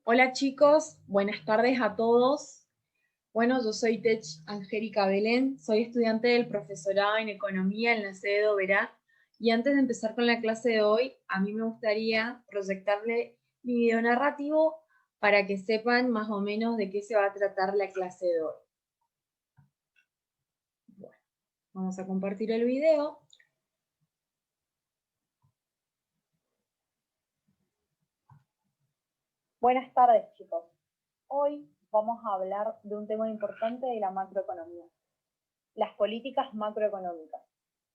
Hola chicos, buenas tardes a todos. Bueno, yo soy Tech Angélica Belén, soy estudiante del profesorado en Economía en la sede de Oberá y antes de empezar con la clase de hoy, a mí me gustaría proyectarle mi video narrativo para que sepan más o menos de qué se va a tratar la clase de hoy. Bueno, vamos a compartir el video. Buenas tardes, chicos. Hoy vamos a hablar de un tema importante de la macroeconomía, las políticas macroeconómicas.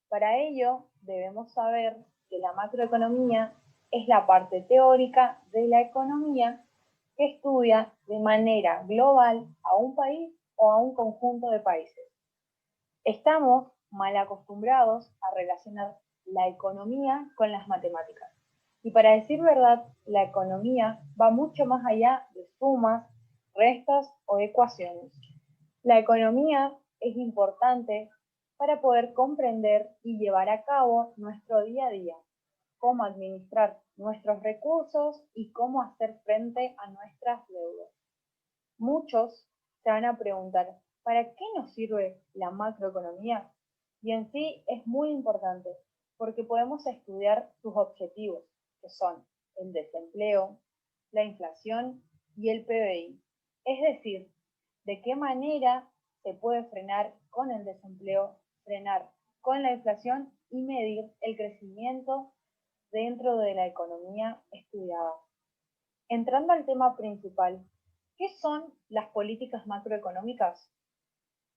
Para ello, debemos saber que la macroeconomía es la parte teórica de la economía que estudia de manera global a un país o a un conjunto de países. Estamos mal acostumbrados a relacionar la economía con las matemáticas. Y para decir verdad, la economía va mucho más allá de sumas, restas o ecuaciones. La economía es importante para poder comprender y llevar a cabo nuestro día a día, cómo administrar nuestros recursos y cómo hacer frente a nuestras deudas. Muchos se van a preguntar, ¿para qué nos sirve la macroeconomía? Y en sí es muy importante porque podemos estudiar sus objetivos, que son el desempleo, la inflación y el PBI. Es decir, de qué manera se puede frenar con el desempleo, frenar con la inflación y medir el crecimiento dentro de la economía estudiada. Entrando al tema principal, ¿qué son las políticas macroeconómicas?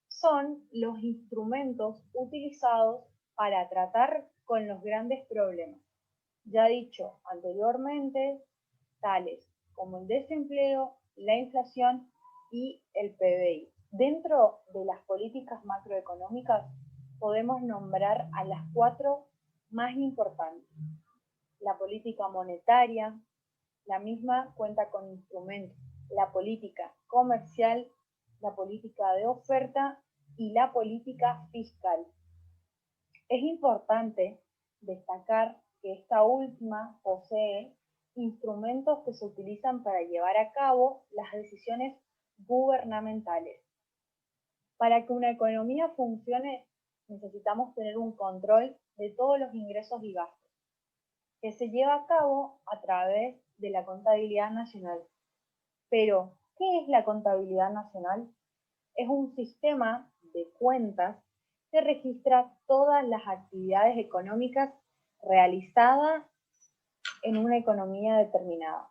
Son los instrumentos utilizados para tratar con los grandes problemas, ya dicho anteriormente, tales como el desempleo, la inflación y el PBI. Dentro de las políticas macroeconómicas podemos nombrar a las cuatro más importantes: la política monetaria, la misma cuenta con instrumentos: la política comercial, la política de oferta y la política fiscal. Es importante destacar que esta última posee instrumentos que se utilizan para llevar a cabo las decisiones gubernamentales. Para que una economía funcione, necesitamos tener un control de todos los ingresos y gastos, que se lleva a cabo a través de la contabilidad nacional. Pero, ¿qué es la contabilidad nacional? Es un sistema de cuentas que registra todas las actividades económicas realizadas en una economía determinada,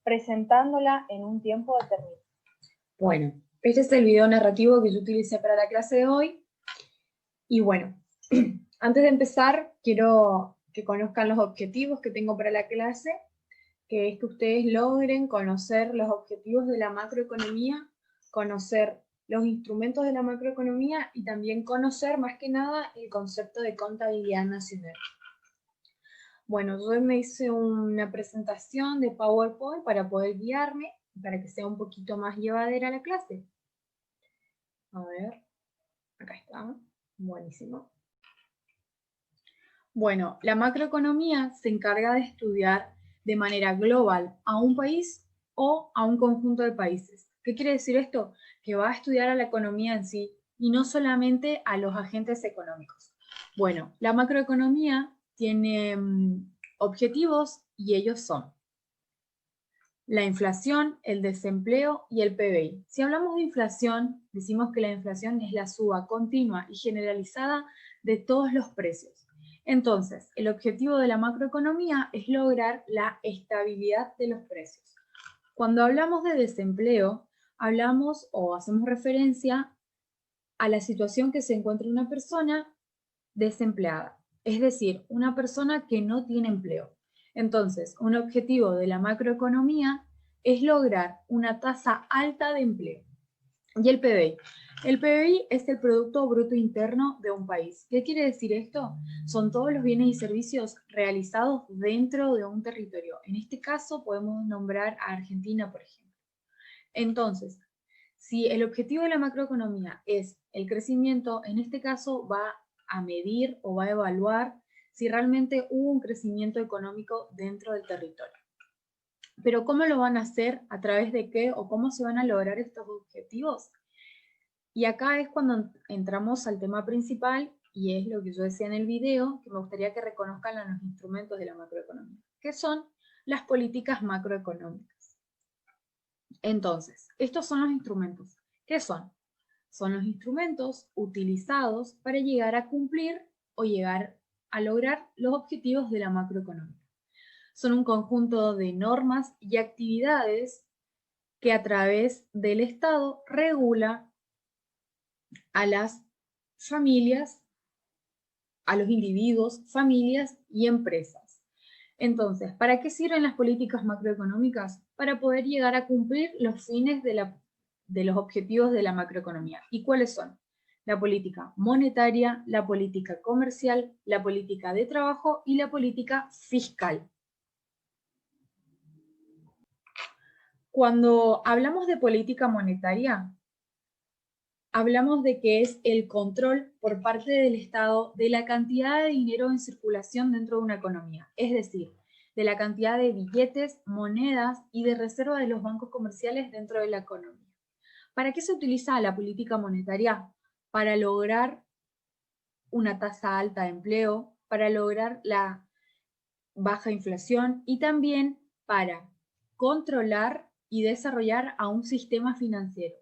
presentándola en un tiempo determinado. Bueno, este es el video narrativo que yo utilicé para la clase de hoy. Y bueno, antes de empezar, quiero que conozcan los objetivos que tengo para la clase, que es que ustedes logren conocer los objetivos de la macroeconomía, conocer los instrumentos de la macroeconomía y también conocer más que nada el concepto de contabilidad nacional. Bueno, yo me hice una presentación de PowerPoint para poder guiarme, para que sea un poquito más llevadera la clase. A ver, acá está, buenísimo. Bueno, la macroeconomía se encarga de estudiar de manera global a un país o a un conjunto de países. ¿Qué quiere decir esto? Que va a estudiar a la economía en sí y no solamente a los agentes económicos. Bueno, la macroeconomía tiene objetivos y ellos son la inflación, el desempleo y el PBI. Si hablamos de inflación, decimos que la inflación es la suba continua y generalizada de todos los precios. Entonces, el objetivo de la macroeconomía es lograr la estabilidad de los precios. Cuando hablamos de desempleo, hablamos o hacemos referencia a la situación que se encuentra una persona desempleada, es decir, una persona que no tiene empleo. Entonces, un objetivo de la macroeconomía es lograr una tasa alta de empleo. Y el PBI. El PBI es el Producto Bruto Interno de un país. ¿Qué quiere decir esto? Son todos los bienes y servicios realizados dentro de un territorio. En este caso podemos nombrar a Argentina, por ejemplo. Entonces, si el objetivo de la macroeconomía es el crecimiento, en este caso va a medir o va a evaluar si realmente hubo un crecimiento económico dentro del territorio. Pero ¿cómo lo van a hacer? ¿A través de qué? ¿O cómo se van a lograr estos objetivos? Y acá es cuando entramos al tema principal, y es lo que yo decía en el video, que me gustaría que reconozcan los instrumentos de la macroeconomía, que son las políticas macroeconómicas. Entonces, estos son los instrumentos. ¿Qué son? Son los instrumentos utilizados para llegar a cumplir o llegar a lograr los objetivos de la macroeconomía. Son un conjunto de normas y actividades que a través del Estado regula a las familias, a los individuos, familias y empresas. Entonces, ¿para qué sirven las políticas macroeconómicas? Para poder llegar a cumplir los fines de los objetivos de la macroeconomía. ¿Y cuáles son? La política monetaria, la política comercial, la política de trabajo y la política fiscal. Cuando hablamos de política monetaria, hablamos de que es el control por parte del Estado de la cantidad de dinero en circulación dentro de una economía, es decir, de la cantidad de billetes, monedas y de reserva de los bancos comerciales dentro de la economía. ¿Para qué se utiliza la política monetaria? Para lograr una tasa alta de empleo, para lograr la baja inflación y también para controlar y desarrollar a un sistema financiero.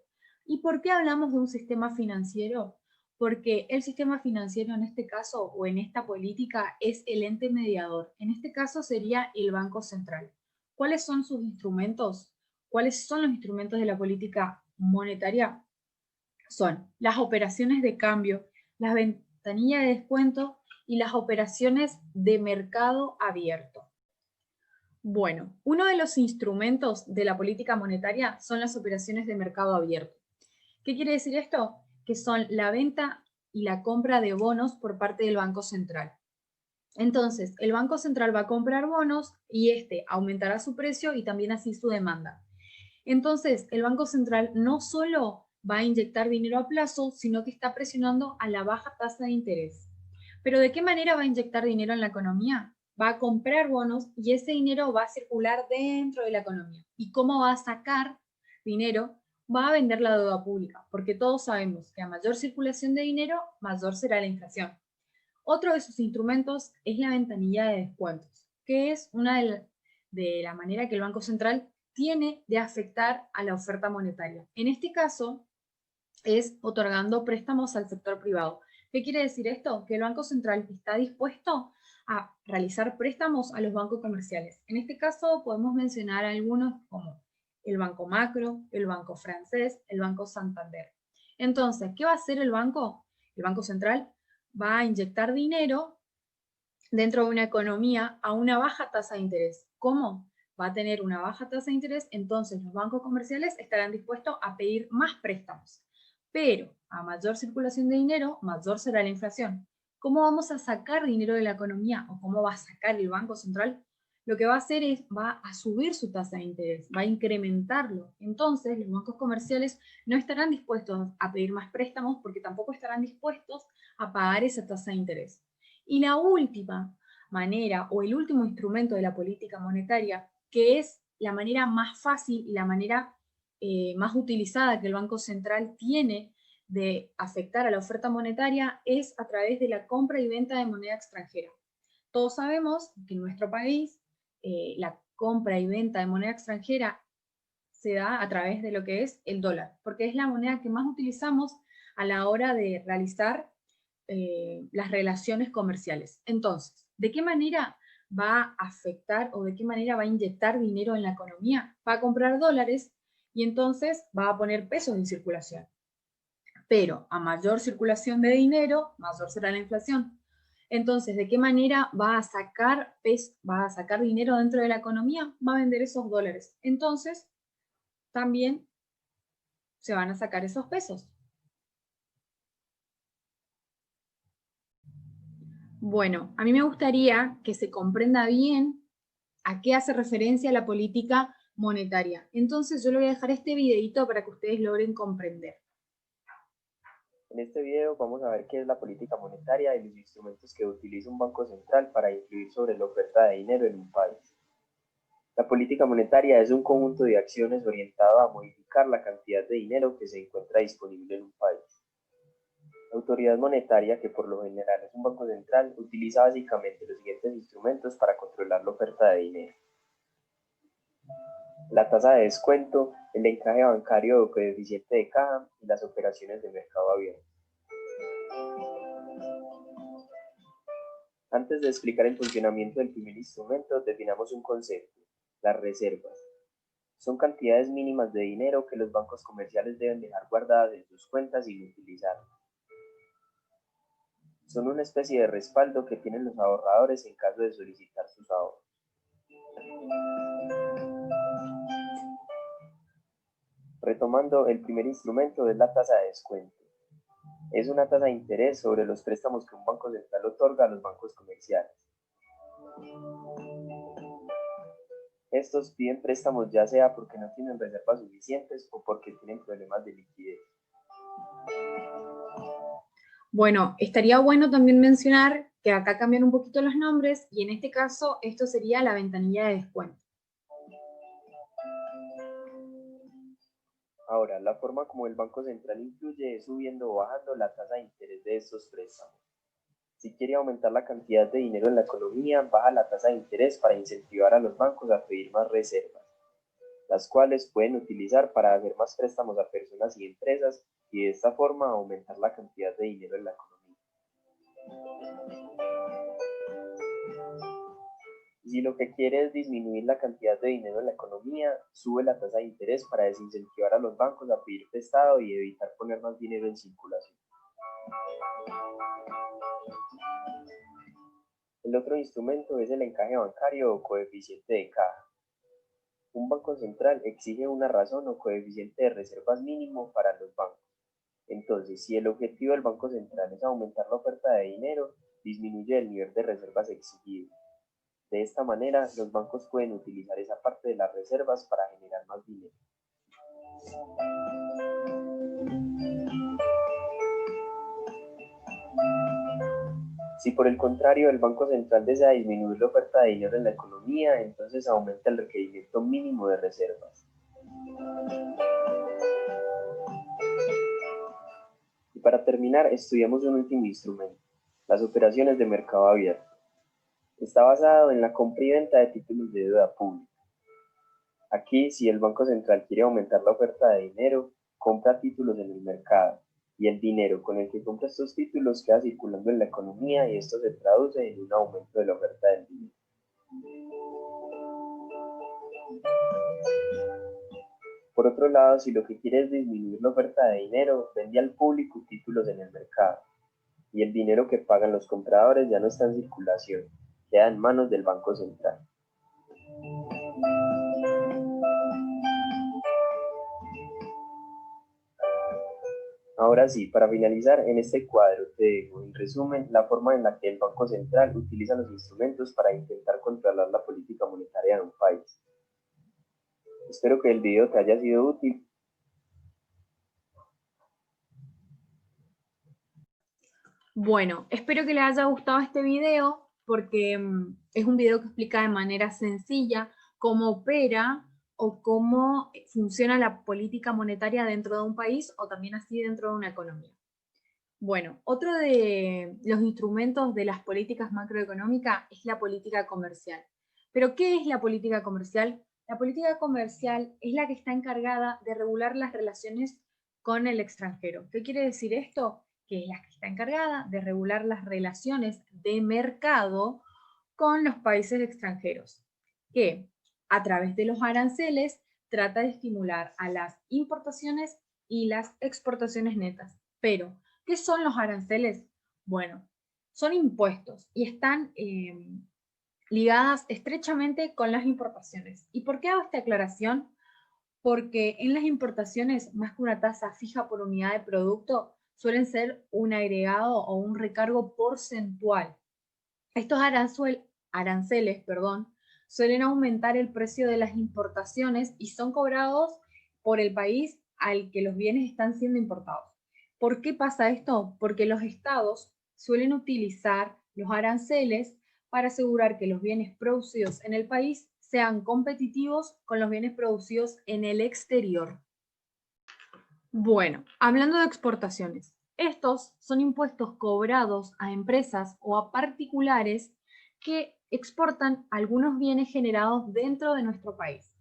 ¿Y por qué hablamos de un sistema financiero? Porque el sistema financiero en este caso o en esta política es el ente mediador. En este caso sería el Banco Central. ¿Cuáles son sus instrumentos? ¿Cuáles son los instrumentos de la política monetaria? Son las operaciones de cambio, las ventanillas de descuento y las operaciones de mercado abierto. Bueno, uno de los instrumentos de la política monetaria son las operaciones de mercado abierto. ¿Qué quiere decir esto? Que son la venta y la compra de bonos por parte del Banco Central. Entonces, el Banco Central va a comprar bonos y este aumentará su precio y también así su demanda. Entonces, el Banco Central no solo va a inyectar dinero a plazo, sino que está presionando a la baja tasa de interés. Pero ¿de qué manera va a inyectar dinero en la economía? Va a comprar bonos y ese dinero va a circular dentro de la economía. ¿Y cómo va a sacar dinero? Va a vender la deuda pública, porque todos sabemos que a mayor circulación de dinero, mayor será la inflación. Otro de sus instrumentos es la ventanilla de descuentos, que es una de la manera que el Banco Central tiene de afectar a la oferta monetaria. En este caso, es otorgando préstamos al sector privado. ¿Qué quiere decir esto? Que el Banco Central está dispuesto a realizar préstamos a los bancos comerciales. En este caso podemos mencionar algunos como el Banco Macro, el Banco Francés, el Banco Santander. Entonces, ¿qué va a hacer el banco? El Banco Central va a inyectar dinero dentro de una economía a una baja tasa de interés. ¿Cómo? Va a tener una baja tasa de interés, entonces los bancos comerciales estarán dispuestos a pedir más préstamos. Pero a mayor circulación de dinero, mayor será la inflación. ¿Cómo vamos a sacar dinero de la economía o cómo va a sacar el Banco Central? Lo que va a hacer es, va a subir su tasa de interés, va a incrementarlo. Entonces los bancos comerciales no estarán dispuestos a pedir más préstamos porque tampoco estarán dispuestos a pagar esa tasa de interés. Y la última manera o el último instrumento de la política monetaria, que es la manera más fácil y la manera más utilizada que el Banco Central tiene de afectar a la oferta monetaria, es a través de la compra y venta de moneda extranjera. Todos sabemos que en nuestro país la compra y venta de moneda extranjera se da a través de lo que es el dólar, porque es la moneda que más utilizamos a la hora de realizar las relaciones comerciales. Entonces, ¿de qué manera va a afectar o de qué manera va a inyectar dinero en la economía? Va a comprar dólares y entonces va a poner pesos en circulación. Pero a mayor circulación de dinero, mayor será la inflación. Entonces, ¿de qué manera va a sacar dinero dentro de la economía? Va a vender esos dólares. Entonces, también se van a sacar esos pesos. Bueno, a mí me gustaría que se comprenda bien a qué hace referencia la política monetaria. Entonces yo le voy a dejar este videito para que ustedes logren comprender. En este video vamos a ver qué es la política monetaria y los instrumentos que utiliza un banco central para influir sobre la oferta de dinero en un país. La política monetaria es un conjunto de acciones orientado a modificar la cantidad de dinero que se encuentra disponible en un país. La autoridad monetaria, que por lo general es un banco central, utiliza básicamente los siguientes instrumentos para controlar la oferta de dinero: la tasa de descuento, el encaje bancario o coeficiente de caja y las operaciones de mercado abierto. Antes de explicar el funcionamiento del primer instrumento, definamos un concepto: las reservas. Son cantidades mínimas de dinero que los bancos comerciales deben dejar guardadas en sus cuentas sin utilizar. Son una especie de respaldo que tienen los ahorradores en caso de solicitar sus ahorros. Retomando, el primer instrumento es la tasa de descuento. Es una tasa de interés sobre los préstamos que un banco central otorga a los bancos comerciales. Estos piden préstamos ya sea porque no tienen reservas suficientes o porque tienen problemas de liquidez. Bueno, estaría bueno también mencionar que acá cambian un poquito los nombres y en este caso esto sería la ventanilla de descuento. Ahora, la forma como el Banco Central influye es subiendo o bajando la tasa de interés de estos préstamos. Si quiere aumentar la cantidad de dinero en la economía, baja la tasa de interés para incentivar a los bancos a pedir más reservas, las cuales pueden utilizar para hacer más préstamos a personas y empresas y de esta forma aumentar la cantidad de dinero en la economía. Si lo que quiere es disminuir la cantidad de dinero en la economía, sube la tasa de interés para desincentivar a los bancos a pedir prestado y evitar poner más dinero en circulación. El otro instrumento es el encaje bancario o coeficiente de caja. Un banco central exige una razón o coeficiente de reservas mínimo para los bancos. Entonces, si el objetivo del Banco Central es aumentar la oferta de dinero, disminuye el nivel de reservas exigido. De esta manera, los bancos pueden utilizar esa parte de las reservas para generar más dinero. Si por el contrario el Banco Central desea disminuir la oferta de dinero en la economía, entonces aumenta el requerimiento mínimo de reservas. Y para terminar, estudiamos un último instrumento: las operaciones de mercado abierto. Está basado en la compra y venta de títulos de deuda pública. Aquí, si el Banco Central quiere aumentar la oferta de dinero, compra títulos en el mercado, y el dinero con el que compra estos títulos queda circulando en la economía y esto se traduce en un aumento de la oferta del dinero. Por otro lado, si lo que quiere es disminuir la oferta de dinero, vende al público títulos en el mercado, y el dinero que pagan los compradores ya no está en circulación, queda en manos del Banco Central. Ahora sí, para finalizar, en este cuadro te dejo en resumen la forma en la que el Banco Central utiliza los instrumentos para intentar controlar la política monetaria de un país. Espero que el video te haya sido útil. Bueno, espero que les haya gustado este video porque es un video que explica de manera sencilla cómo opera o cómo funciona la política monetaria dentro de un país o también así dentro de una economía. Bueno, otro de los instrumentos de las políticas macroeconómicas es la política comercial. ¿Pero qué es la política comercial? La política comercial es la que está encargada de regular las relaciones con el extranjero. ¿Qué quiere decir esto? Que es la que está encargada de regular las relaciones de mercado con los países extranjeros, que a través de los aranceles trata de estimular a las importaciones y las exportaciones netas. Pero, ¿qué son los aranceles? Bueno, son impuestos y están ligadas estrechamente con las importaciones. ¿Y por qué hago esta aclaración? Porque en las importaciones, más que una tasa fija por unidad de producto, suelen ser un agregado o un recargo porcentual. Estos aranceles, suelen aumentar el precio de las importaciones y son cobrados por el país al que los bienes están siendo importados. ¿Por qué pasa esto? Porque los estados suelen utilizar los aranceles para asegurar que los bienes producidos en el país sean competitivos con los bienes producidos en el exterior. Bueno, hablando de exportaciones, estos son impuestos cobrados a empresas o a particulares que exportan algunos bienes generados dentro de nuestro país,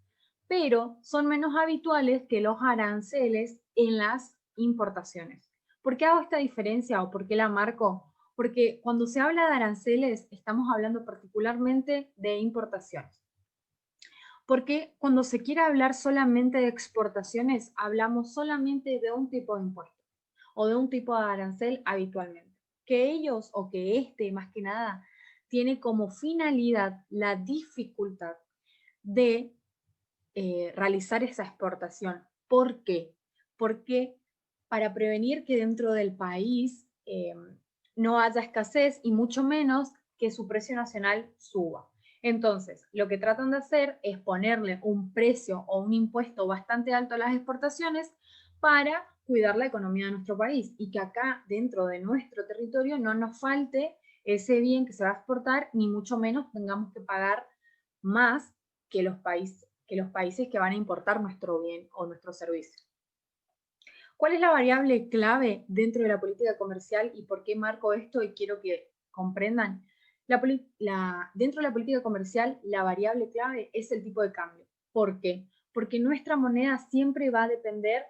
pero son menos habituales que los aranceles en las importaciones. ¿Por qué hago esta diferencia o por qué la marco? Porque cuando se habla de aranceles estamos hablando particularmente de importaciones. Porque cuando se quiere hablar solamente de exportaciones, hablamos solamente de un tipo de impuesto o de un tipo de arancel habitualmente. Que ellos o que este, más que nada, tiene como finalidad la dificultad de realizar esa exportación. ¿Por qué? Porque para prevenir que dentro del país no haya escasez y mucho menos que su precio nacional suba. Entonces, lo que tratan de hacer es ponerle un precio o un impuesto bastante alto a las exportaciones para cuidar la economía de nuestro país y que acá dentro de nuestro territorio no nos falte ese bien que se va a exportar, ni mucho menos tengamos que pagar más que los países que van a importar nuestro bien o nuestro servicio. ¿Cuál es la variable clave dentro de la política comercial y por qué marco esto y quiero que comprendan? Dentro de la política comercial, la variable clave es el tipo de cambio. ¿Por qué? Porque nuestra moneda siempre va a depender,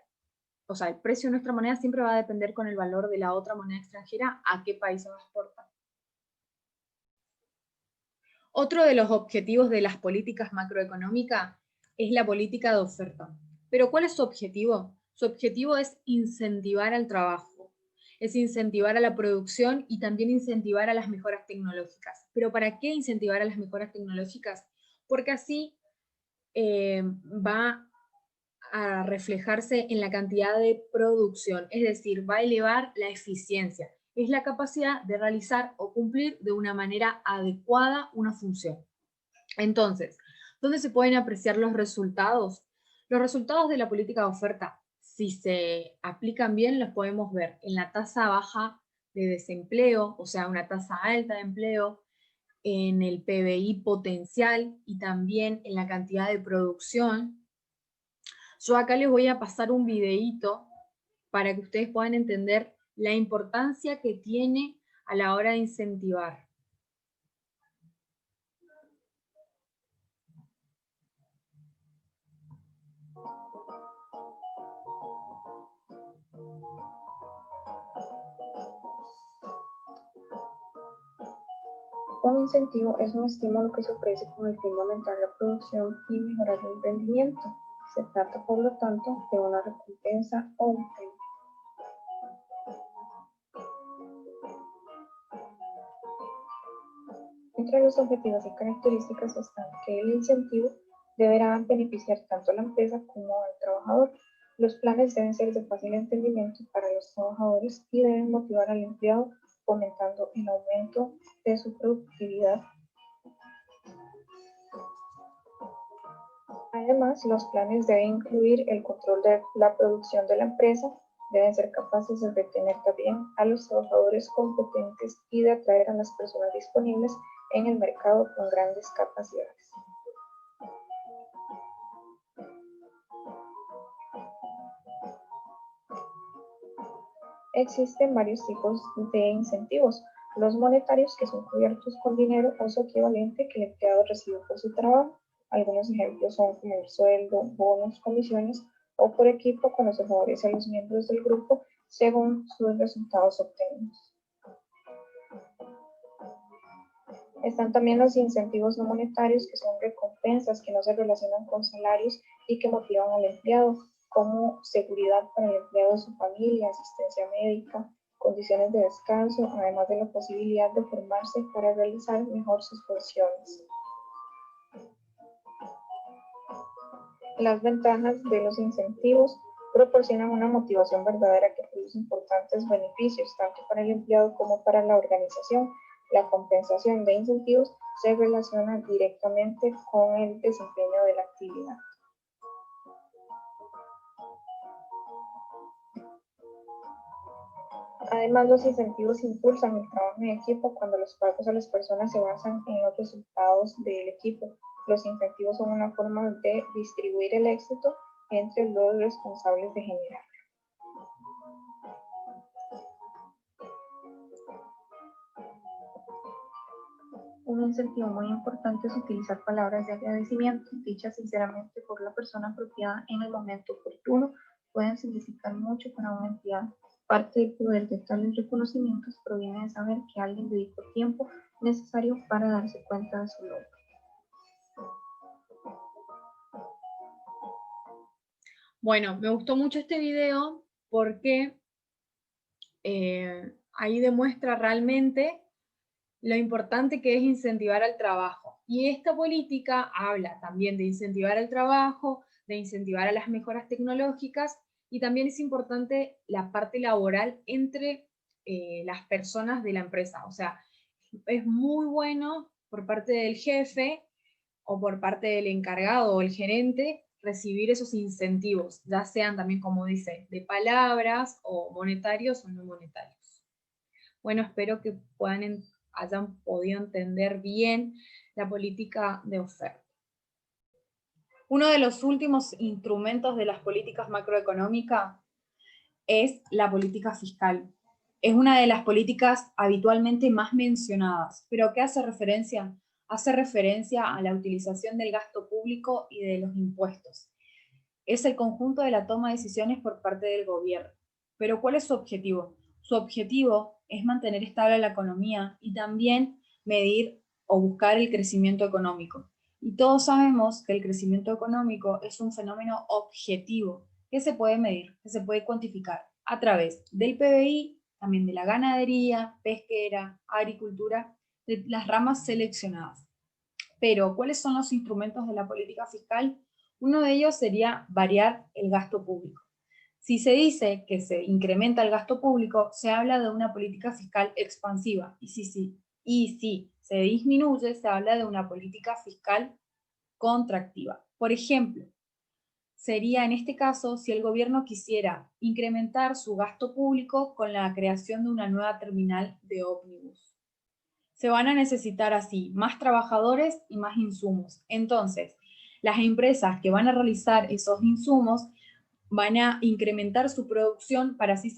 o sea, el precio de nuestra moneda siempre va a depender con el valor de la otra moneda extranjera a qué país se va a exportar. Otro de los objetivos de las políticas macroeconómicas es la política de oferta. ¿Pero cuál es su objetivo? Su objetivo es incentivar al trabajo, es incentivar a la producción y también incentivar a las mejoras tecnológicas. ¿Pero para qué incentivar a las mejoras tecnológicas? Porque así va a reflejarse en la cantidad de producción, es decir, va a elevar la eficiencia. Es la capacidad de realizar o cumplir de una manera adecuada una función. Entonces, ¿dónde se pueden apreciar los resultados? Los resultados de la política de oferta, si se aplican bien, los podemos ver en la tasa baja de desempleo, o sea, una tasa alta de empleo, en el PBI potencial y también en la cantidad de producción. Yo acá les voy a pasar un videíto para que ustedes puedan entender la importancia que tiene a la hora de incentivar. Un incentivo es un estímulo que se ofrece con el fin de aumentar la producción y mejorar el rendimiento. Se trata, por lo tanto, de una recompensa o un premio. Entre los objetivos y características están que el incentivo deberá beneficiar tanto a la empresa como al trabajador. Los planes deben ser de fácil entendimiento para los trabajadores y deben motivar al empleado, fomentando el aumento de su productividad. Además, los planes deben incluir el control de la producción de la empresa, deben ser capaces de retener también a los trabajadores competentes y de atraer a las personas disponibles en el mercado con grandes capacidades. Existen varios tipos de incentivos. Los monetarios, que son cubiertos con dinero o su equivalente que el empleado recibe por su trabajo. Algunos ejemplos son como el sueldo, bonos, comisiones o por equipo cuando se favorece a los miembros del grupo según sus resultados obtenidos. Están también los incentivos no monetarios, que son recompensas que no se relacionan con salarios y que motivan al empleado, como seguridad para el empleado y su familia, asistencia médica, condiciones de descanso, además de la posibilidad de formarse para realizar mejor sus funciones. Las ventajas de los incentivos proporcionan una motivación verdadera que produce importantes beneficios, tanto para el empleado como para la organización. La compensación de incentivos se relaciona directamente con el desempeño de la actividad. Además, los incentivos impulsan el trabajo en equipo cuando los pagos a las personas se basan en los resultados del equipo. Los incentivos son una forma de distribuir el éxito entre los responsables de generar. Un incentivo muy importante es utilizar palabras de agradecimiento, dichas sinceramente por la persona apropiada en el momento oportuno. Pueden significar mucho para una entidad. Parte del poder de tales reconocimientos proviene de saber que alguien dedicó tiempo necesario para darse cuenta de su logro. Bueno, me gustó mucho este video porque ahí demuestra realmente lo importante que es incentivar al trabajo. Y esta política habla también de incentivar al trabajo, de incentivar a las mejoras tecnológicas, y también es importante la parte laboral entre las personas de la empresa. O sea, es muy bueno por parte del jefe o por parte del encargado o el gerente recibir esos incentivos, ya sean también, como dice, de palabras o monetarios o no monetarios. Bueno, espero que hayan podido entender bien la política de oferta. Uno de los últimos instrumentos de las políticas macroeconómicas es la política fiscal. Es una de las políticas habitualmente más mencionadas, pero ¿qué hace referencia? Hace referencia a la utilización del gasto público y de los impuestos. Es el conjunto de la toma de decisiones por parte del gobierno. Pero ¿cuál es su objetivo? Su objetivo es mantener estable la economía y también medir o buscar el crecimiento económico. Y todos sabemos que el crecimiento económico es un fenómeno objetivo que se puede medir, que se puede cuantificar a través del PBI, también de la ganadería, pesquera, agricultura, de las ramas seleccionadas. Pero, ¿cuáles son los instrumentos de la política fiscal? Uno de ellos sería variar el gasto público. Si se dice que se incrementa el gasto público, se habla de una política fiscal expansiva. Y si se disminuye, se habla de una política fiscal contractiva. Por ejemplo, sería en este caso si el gobierno quisiera incrementar su gasto público con la creación de una nueva terminal de ómnibus. Se van a necesitar así más trabajadores y más insumos. Entonces, las empresas que van a realizar esos insumos van a incrementar su producción para así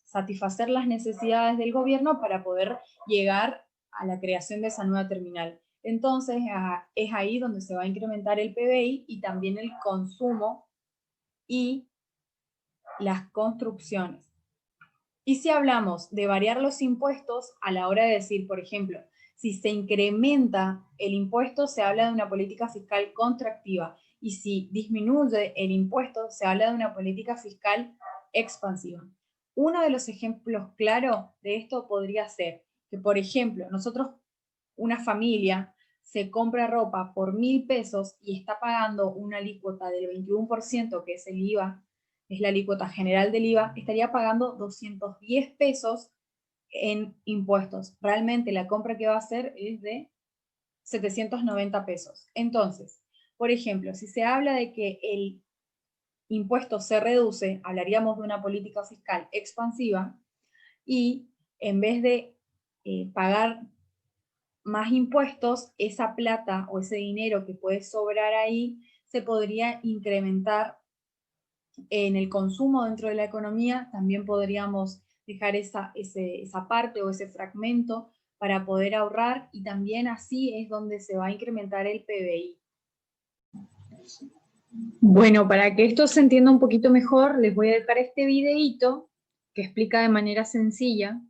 satisfacer las necesidades del gobierno para poder llegar a la creación de esa nueva terminal. Entonces, es ahí donde se va a incrementar el PBI y también el consumo y las construcciones. Y si hablamos de variar los impuestos, a la hora de decir, por ejemplo, si se incrementa el impuesto, se habla de una política fiscal contractiva. Y si disminuye el impuesto, se habla de una política fiscal expansiva. Uno de los ejemplos claros de esto podría ser que, por ejemplo, nosotros, una familia, se compra ropa por 1.000 pesos y está pagando una alícuota del 21%, que es el IVA, es la alícuota general del IVA, estaría pagando 210 pesos en impuestos. Realmente la compra que va a hacer es de 790 pesos. Entonces, por ejemplo, si se habla de que el impuesto se reduce, hablaríamos de una política fiscal expansiva y en vez de pagar más impuestos, esa plata o ese dinero que puede sobrar ahí se podría incrementar en el consumo dentro de la economía. También podríamos dejar esa parte o ese fragmento para poder ahorrar, y también así es donde se va a incrementar el PBI. Bueno, para que esto se entienda un poquito mejor, les voy a dejar este videíto que explica de manera sencilla.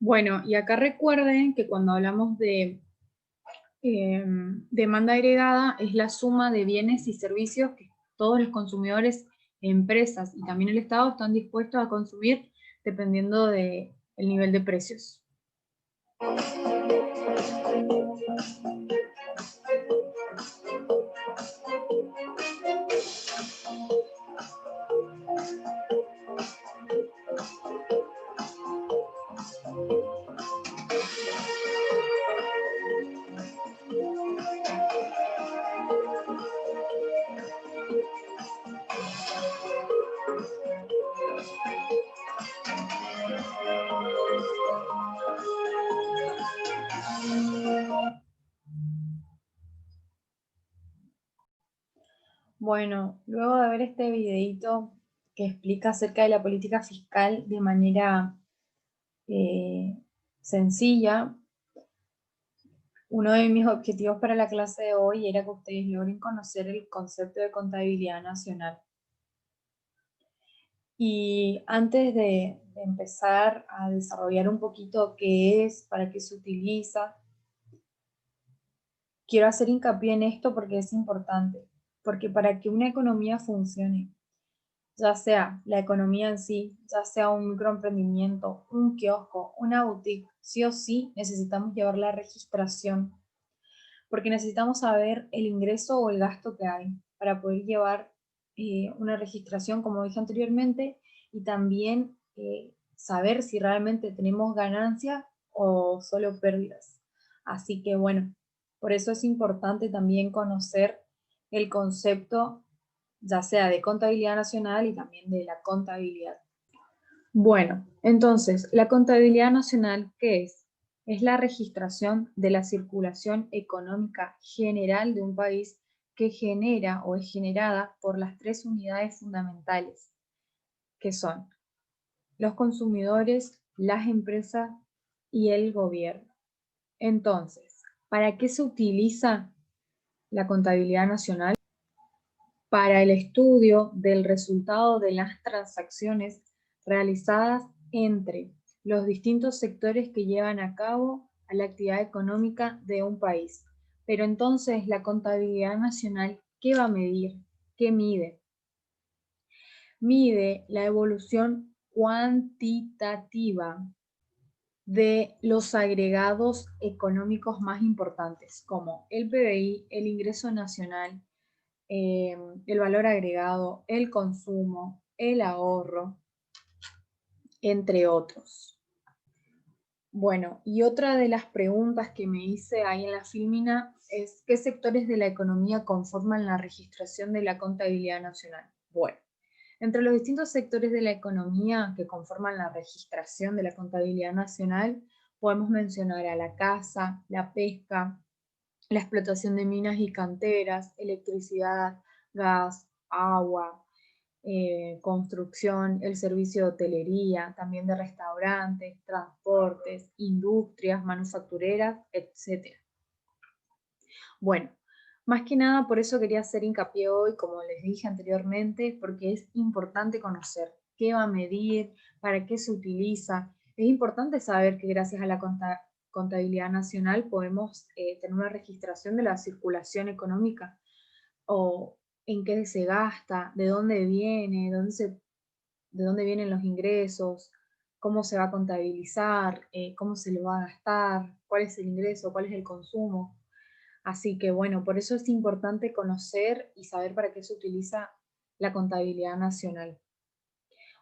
Bueno, y acá recuerden que cuando hablamos de demanda agregada es la suma de bienes y servicios que todos los consumidores, empresas y también el Estado están dispuestos a consumir dependiendo del nivel de precios. Bueno, luego de ver este videito que explica acerca de la política fiscal de manera sencilla, uno de mis objetivos para la clase de hoy era que ustedes logren conocer el concepto de contabilidad nacional. Y antes de empezar a desarrollar un poquito qué es, para qué se utiliza, quiero hacer hincapié en esto porque es importante. Porque para que una economía funcione, ya sea la economía en sí, ya sea un microemprendimiento, un kiosco, una boutique, sí o sí necesitamos llevar la registración, porque necesitamos saber el ingreso o el gasto que hay para poder llevar una registración, como dije anteriormente, y también saber si realmente tenemos ganancias o solo pérdidas. Así que bueno, por eso es importante también conocer el concepto ya sea de contabilidad nacional y también de la contabilidad. Bueno, entonces, la contabilidad nacional, ¿qué es? Es la registración de la circulación económica general de un país que genera o es generada por las tres unidades fundamentales, que son los consumidores, las empresas y el gobierno. Entonces, ¿para qué se utiliza la contabilidad nacional? Para el estudio del resultado de las transacciones realizadas entre los distintos sectores que llevan a cabo a la actividad económica de un país. Pero entonces la contabilidad nacional, ¿qué va a medir? ¿Qué mide? Mide la evolución cuantitativa de los agregados económicos más importantes, como el PBI, el ingreso nacional, el valor agregado, el consumo, el ahorro, entre otros. Bueno, y otra de las preguntas que me hice ahí en la filmina es ¿qué sectores de la economía conforman la registración de la contabilidad nacional? Bueno, entre los distintos sectores de la economía que conforman la registración de la contabilidad nacional, podemos mencionar a la caza, la pesca, la explotación de minas y canteras, electricidad, gas, agua, construcción, el servicio de hotelería, también de restaurantes, transportes, industrias, manufactureras, etc. Bueno, más que nada por eso quería hacer hincapié hoy, como les dije anteriormente, porque es importante conocer qué va a medir, para qué se utiliza. Es importante saber que gracias a la contabilidad nacional podemos tener una registración de la circulación económica o en qué se gasta, de dónde viene, de dónde vienen los ingresos, cómo se va a contabilizar, cómo se le va a gastar, cuál es el ingreso, cuál es el consumo. Así que bueno, por eso es importante conocer y saber para qué se utiliza la contabilidad nacional.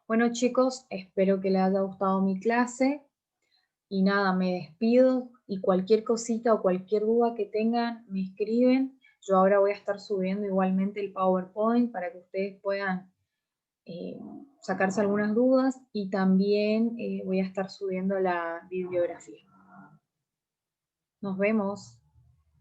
Bueno chicos, espero que les haya gustado mi clase y nada, me despido y cualquier cosita o cualquier duda que tengan me escriben. Yo ahora voy a estar subiendo igualmente el PowerPoint para que ustedes puedan sacarse algunas dudas y también voy a estar subiendo la bibliografía. Nos vemos.